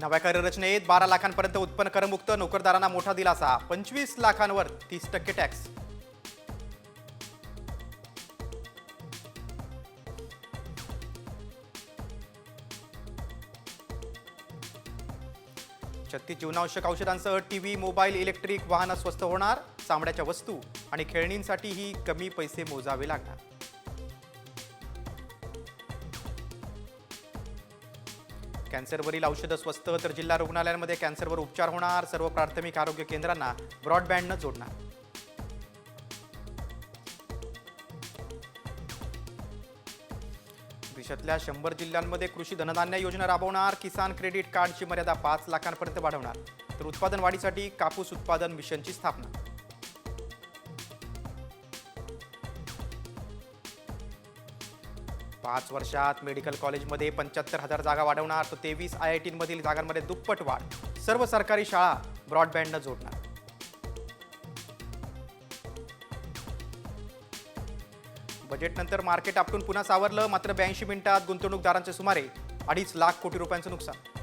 नव्या कररचनेत 12 लाखांपर्यंत उत्पन्न करमुक्त, नोकरदारांना मोठा दिलासा. 25 लाखांवर 30% टॅक्स. छत्तीस जीवनावश्यक औषधांसह टीव्ही, मोबाईल, इलेक्ट्रिक वाहनं स्वस्त होणार. चामड्याच्या वस्तू आणि खेळणींसाठीही कमी पैसे मोजावे लागणार. कॅन्सरवरील औषधं स्वस्त, तर जिल्हा रुग्णालयांमध्ये कॅन्सरवर उपचार होणार. सर्व प्राथमिक आरोग्य केंद्रांना ब्रॉडबँडनं जोडणार. देशातल्या 100 जिल्ह्यांमध्ये कृषी धनधान्य योजना राबवणार. किसान क्रेडिट कार्डची मर्यादा 5 लाखांपर्यंत वाढवणार. तर उत्पादन वाढीसाठी कापूस उत्पादन मिशनची स्थापना. पाच वर्षात मेडिकल कॉलेजमध्ये 75,000 जागा वाढवणार. तर 23 IITमधील जागांमध्ये दुप्पट वाढ. सर्व सरकारी शाळा ब्रॉडबँडनं जोडणार. बजेटनंतर मार्केट आपटून पुन्हा सावरलं. मात्र 82 मिनिटात गुंतवणूकदारांचे सुमारे 2.5 लाख कोटी रुपयांचं नुकसान.